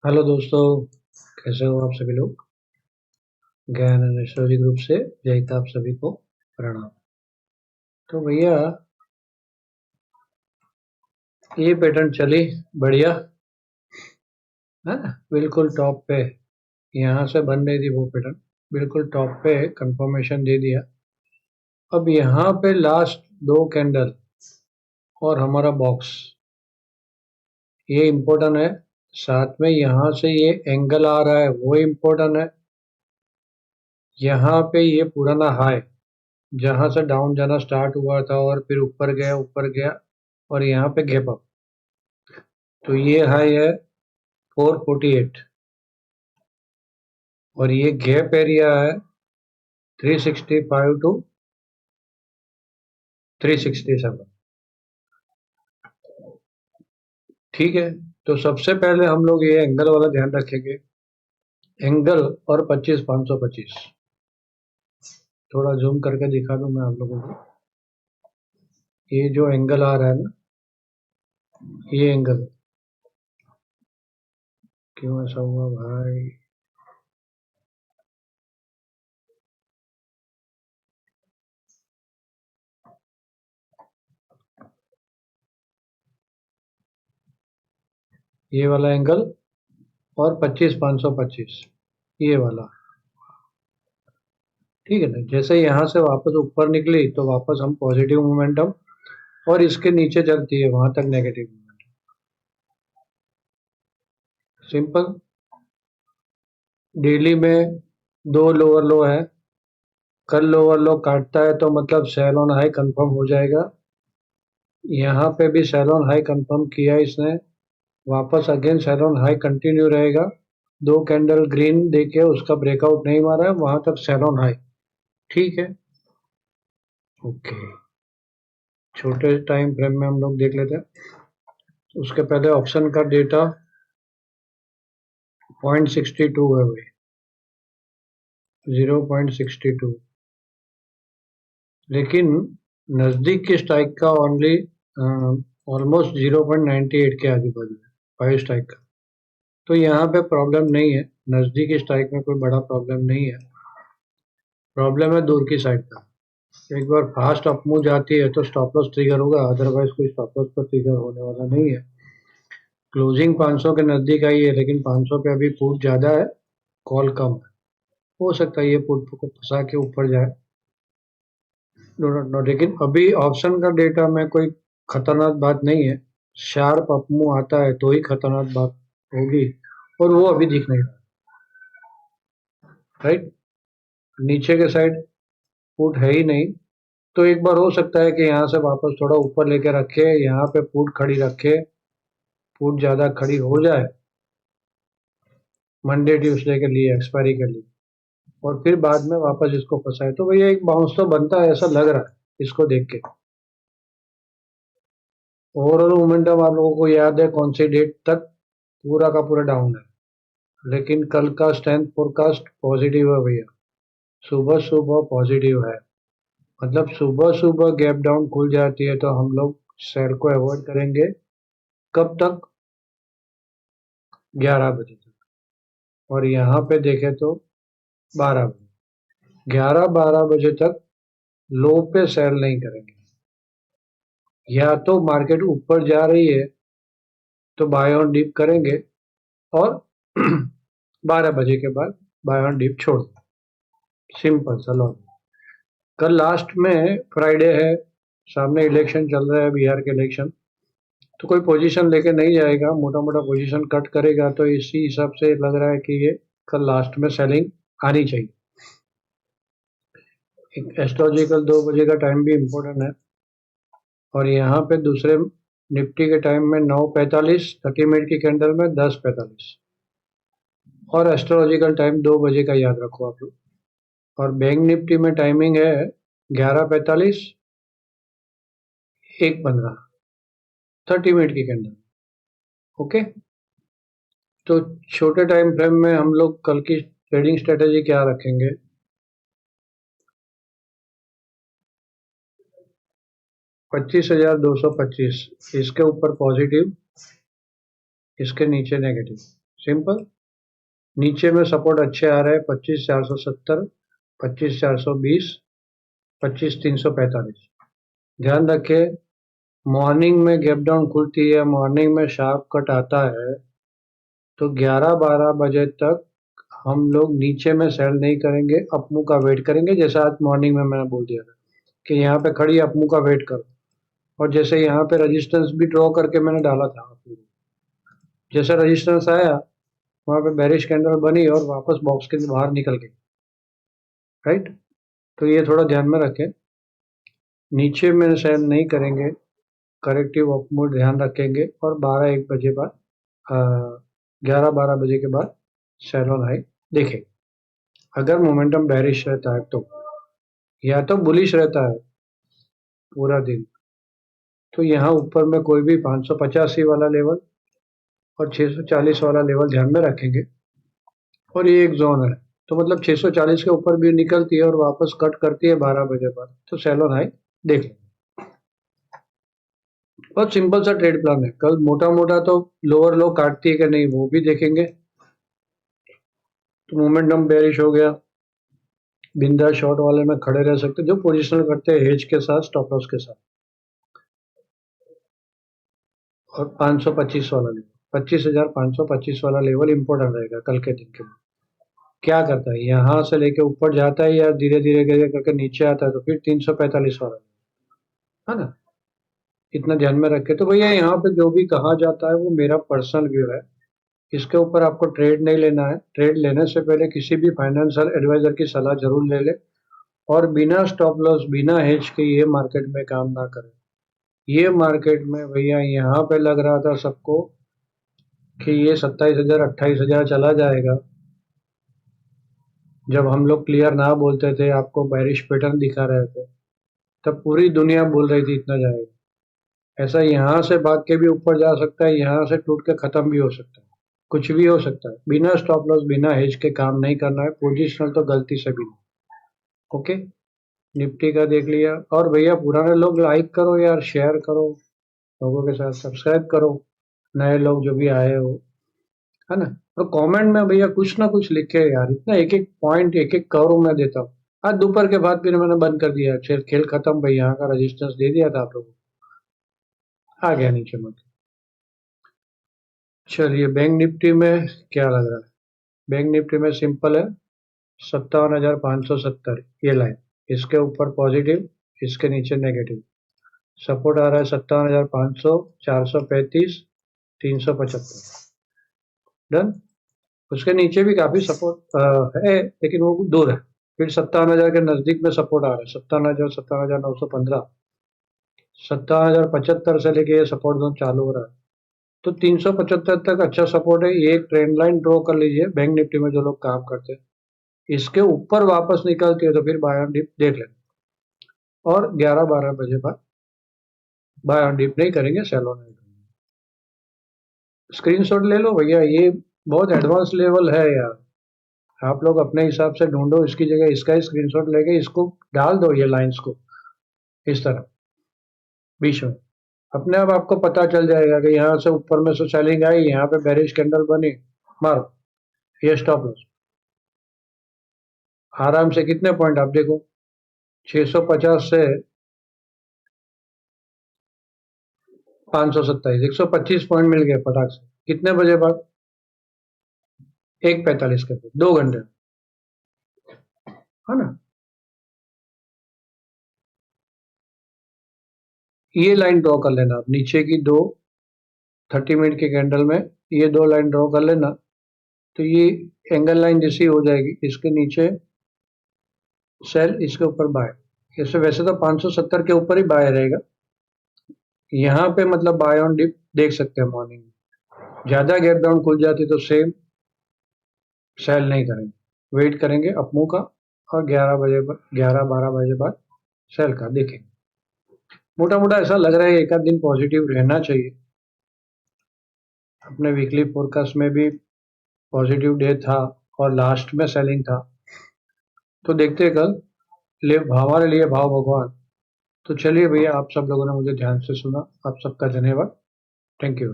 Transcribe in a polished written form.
Hello दोस्तों, कैसे हो आप सभी लोग। ज्ञान एंड एस्ट्रोलॉजी ग्रुप से जय आप सभी को प्रणाम। तो भैया, ये पैटर्न चली बढ़िया है ना, बिल्कुल टॉप पे। यहाँ से बन रही थी वो पैटर्न, बिल्कुल टॉप पे कंफर्मेशन दे दिया। अब यहाँ पे लास्ट दो कैंडल और हमारा बॉक्स, ये इम्पोर्टेंट है। साथ में यहाँ से ये एंगल आ रहा है, वो इम्पोर्टेंट है। यहाँ पे ये पुराना हाई जहां से डाउन जाना स्टार्ट हुआ था और फिर ऊपर गया और यहाँ पे गैप अप। तो ये हाई है 448 और ये गैप एरिया है 365 टू 367। ठीक है, तो सबसे पहले हम लोग ये एंगल वाला ध्यान रखेंगे। एंगल और 25,525 थोड़ा जूम करके दिखा दूं मैं आप लोगों को। ये जो एंगल आ रहा है ना, ये एंगल क्यों ऐसा हुआ भाई। ये वाला एंगल और 25,525 ये वाला। ठीक है ना, जैसे यहाँ से वापस ऊपर निकली तो वापस हम पॉजिटिव मोमेंटम, और इसके नीचे चलती है वहां तक नेगेटिव मोमेंटम। सिंपल। डेली में दो लोअर लो है, कल लोअर लो काटता है तो मतलब सेल ऑन हाई कंफर्म हो जाएगा। यहाँ पे भी सेल ऑन हाई कंफर्म किया इसने, वापस again sell on high continue रहेगा। दो कैंडल ग्रीन देके उसका ब्रेकआउट नहीं मारा है, वहां तक सेल ऑन हाई। ठीक है, ओके। छोटे टाइम फ्रेम में हम लोग देख लेते हैं। उसके पहले ऑप्शन का डेटा 0.62 है भाई, 0.62। लेकिन नजदीक की स्ट्राइक का ओनली ऑलमोस्ट 0.98 के आजू बाजू है, 5 स्ट्राइक का। तो यहाँ पे प्रॉब्लम नहीं है, नजदीकी स्ट्राइक में कोई बड़ा प्रॉब्लम नहीं है। प्रॉब्लम है दूर की साइड का। एक बार फास्ट अप मूव जाती है तो स्टॉप लॉस ट्रिगर होगा, अदरवाइज कोई स्टॉप लॉस पर ट्रिगर होने वाला नहीं है। क्लोजिंग 500 के नजदीक आई है, लेकिन 500 पे अभी पुट ज्यादा है, कॉल कम है। हो सकता है ये पुट को फंसा के ऊपर जाए, डो नॉट नो। लेकिन अभी ऑप्शन का डेटा में कोई खतरनाक बात नहीं है। शार्प अप मूव आता है तो ही खतरनाक बात होगी, और वो अभी दिख नहीं रहा। राइट, नीचे के साइड पुट है ही नहीं। तो एक बार हो सकता है कि यहाँ से वापस थोड़ा ऊपर लेके रखे, यहाँ पे पुट खड़ी रखे, पुट ज्यादा खड़ी हो जाए मंडे ट्यूसडे के लिए, एक्सपायरी के लिए, और फिर बाद में वापस इसको फंसाए, तो भैया एक बाउंस तो बनता है, ऐसा लग रहा है इसको देख के। ओवरऑल मोमेंटम आप लोगों को याद है कौन सी डेट तक पूरा का पूरा डाउन है, लेकिन कल का स्ट्रेंथ फोरकास्ट पॉजिटिव है भैया। सुबह सुबह पॉजिटिव है, मतलब सुबह सुबह गैप डाउन खुल जाती है तो हम लोग सेल को अवॉइड करेंगे। कब तक? 11 बजे तक। और यहाँ पे देखें तो 12 बजे, 11-12 बजे तक लो पे सेल नहीं करेंगे। या तो मार्केट ऊपर जा रही है तो बाय ऑन डिप करेंगे, और 12 बजे के बाद बाय ऑन डिप छोड़ दें। सिंपल सा लॉजिक। कल लास्ट में फ्राइडे है, सामने इलेक्शन चल रहा है, बिहार के इलेक्शन। तो कोई पोजीशन लेके नहीं जाएगा, मोटा मोटा पोजीशन कट करेगा, तो इसी हिसाब से लग रहा है कि ये कल लास्ट में सेलिंग आनी चाहिए। एक एस्ट्रोलॉजिकल 2 बजे का टाइम भी इम्पोर्टेंट है, और यहाँ पे दूसरे निफ्टी के टाइम में 9:45, 30 मिनट की कैंडल में 10:45, और एस्ट्रोलॉजिकल टाइम 2 बजे का याद रखो आप लोग। और बैंक निफ्टी में टाइमिंग है 11:45, 1:15, 30 मिनट की कैंडल। ओके, तो छोटे टाइम फ्रेम में हम लोग कल की ट्रेडिंग स्ट्रेटेजी क्या रखेंगे? 25,225, इसके ऊपर पॉजिटिव, इसके नीचे नेगेटिव। सिंपल। नीचे में सपोर्ट अच्छे आ रहे हैं 25,470, 25,420, 25,345। ध्यान रखें, मॉर्निंग में गैप डाउन खुलती है, मॉर्निंग में शार्प कट आता है, तो 11-12 बजे तक हम लोग नीचे में सेल नहीं करेंगे, अपमू का वेट करेंगे। जैसा आज मॉर्निंग में मैंने बोल दिया था कि यहाँ पे खड़ी अपमू का वेट करो, और जैसे यहाँ पे रेजिस्टेंस भी ड्रॉ करके मैंने डाला था, जैसे रेजिस्टेंस आया वहां पे बेरिश कैंडल बनी और वापस बॉक्स के बाहर निकल गई, राइट। तो ये थोड़ा ध्यान में रखें, नीचे में सेल नहीं करेंगे, करेक्टिव अपमूड ध्यान रखेंगे, और 12-1 बजे बाद 11-12 बजे के बाद सेल ऑन हाई देखें। अगर मोमेंटम बेरिश रहता है तो, या तो बुलिश रहता है पूरा दिन, तो यहाँ ऊपर में कोई भी 585 वाला लेवल और 640 वाला लेवल ध्यान में रखेंगे, और ये एक जोन है, तो मतलब 640 के ऊपर भी निकलती है और वापस कट करती है 12 बजे बाद, तो सेल ऑन हाई देख लेंगे। बहुत सिंपल सा ट्रेड प्लान है। कल मोटा मोटा तो लोअर लो काटती है कि नहीं वो भी देखेंगे। तो मोमेंटम बेरिश हो गया, बिंदा शॉर्ट वाले में खड़े रह सकते, जो पोजिशनल करते हैं हेज के साथ, स्टॉप लॉस के साथ। और 525 वाला लेवल, 25,525 वाला लेवल इंपॉर्टेंट रहेगा कल के दिन के लिए। क्या करता है, यहाँ से लेके ऊपर जाता है या धीरे धीरे करके नीचे आता है, तो फिर 345 वाला है ना, इतना ध्यान में रखे। तो भैया यहाँ पे जो भी कहा जाता है वो मेरा पर्सनल व्यू है, इसके ऊपर आपको ट्रेड नहीं लेना है। ट्रेड लेने से पहले किसी भी फाइनेंशियल एडवाइजर की सलाह जरूर ले ले, और बिना स्टॉप लॉस बिना हेज के ये मार्केट में काम ना करें। ये मार्केट में भैया यहाँ पे लग रहा था सबको कि ये 27,000 28,000 चला जाएगा, जब हम लोग क्लियर ना बोलते थे, आपको बेरिश पैटर्न दिखा रहे थे, तब पूरी दुनिया बोल रही थी इतना जाएगा। ऐसा यहाँ से भाग के भी ऊपर जा सकता है, यहाँ से टूट के खत्म भी हो सकता है, कुछ भी हो सकता है। बिना स्टॉप लॉस बिना हेज के काम नहीं करना है, पोजिशनल तो गलती से भी नहीं। ओके, निफ्टी का देख लिया। और भैया पुराने लोग लाइक करो यार, शेयर करो लोगों के साथ, सब्सक्राइब करो, नए लोग जो भी आए हो, है ना। और कमेंट में भैया कुछ ना कुछ लिखे यार, इतना एक एक पॉइंट एक एक करो मैं देता हूँ। आज दोपहर के बाद फिर मैंने बंद कर दिया, खेल खत्म भाई, यहाँ का रजिस्टेंस दे दिया था आप लोगों को, आ गया नीचे मत। चलिए बैंक निफ्टी में क्या लग रहा है, बैंक निफ्टी में सिंपल है, 57,570 ये लाइन, इसके ऊपर पॉजिटिव, इसके नीचे नेगेटिव। सपोर्ट आ रहा है 57,500, 435, 375। डन। उसके नीचे भी काफी सपोर्ट है, लेकिन वो दूर है। फिर 57,000 के नजदीक में सपोर्ट आ रहा है, 57,000, 57,915, 57,075 से लेके ये सपोर्ट जोन चालू हो रहा है। तो 375 तक अच्छा सपोर्ट है। ये एक ट्रेंड लाइन ड्रॉ कर लीजिए बैंक निफ्टी में जो लोग काम करते हैं, इसके ऊपर वापस निकलती है तो फिर बाय ऑन डिप देख लेना, और 11-12 बजे बाद बाय ऑन डिप नहीं करेंगे, सेल ऑन नहीं करेंगे। स्क्रीनशॉट ले लो भैया, ये बहुत एडवांस लेवल है यार, आप लोग अपने हिसाब से ढूंढो, इसकी जगह इसका ही स्क्रीनशॉट लेके इसको डाल दो, ये लाइंस को इस तरह बीच में, अपने आप आपको पता चल जाएगा कि यहाँ से ऊपर में से सेलिंग आई, यहाँ पे बेरिश कैंडल बनी, मारो ये स्टॉप लॉस। आराम से कितने पॉइंट आप देखो, 650 से 527, 125 पॉइंट मिल गए फटाक से। कितने बजे बाद, 1:45 के बाद, 2 घंटे, है ना। ये लाइन ड्रॉ कर लेना आप, नीचे की दो 30 मिनट के कैंडल में ये दो लाइन ड्रॉ कर लेना, तो ये एंगल लाइन जैसी हो जाएगी, इसके नीचे सेल, इसके ऊपर बाय। इससे वैसे तो 570 के ऊपर ही बाय रहेगा, यहाँ पे मतलब बाय ऑन डिप देख सकते हैं मॉर्निंग में। ज्यादा गैप डाउन खुल जाती तो सेम सेल नहीं करेंगे, वेट करेंगे अपमू का, और 11-12 बजे बाद सेल का देखेंगे। मोटा मोटा ऐसा लग रहा है एक आध दिन पॉजिटिव रहना चाहिए। अपने वीकली फोरकास्ट में भी पॉजिटिव डे था और लास्ट में सेलिंग था, तो देखते हैं कल। हमारे लिए भाव भगवान। तो चलिए भैया, आप सब लोगों ने मुझे ध्यान से सुना, आप सबका धन्यवाद। Thank you.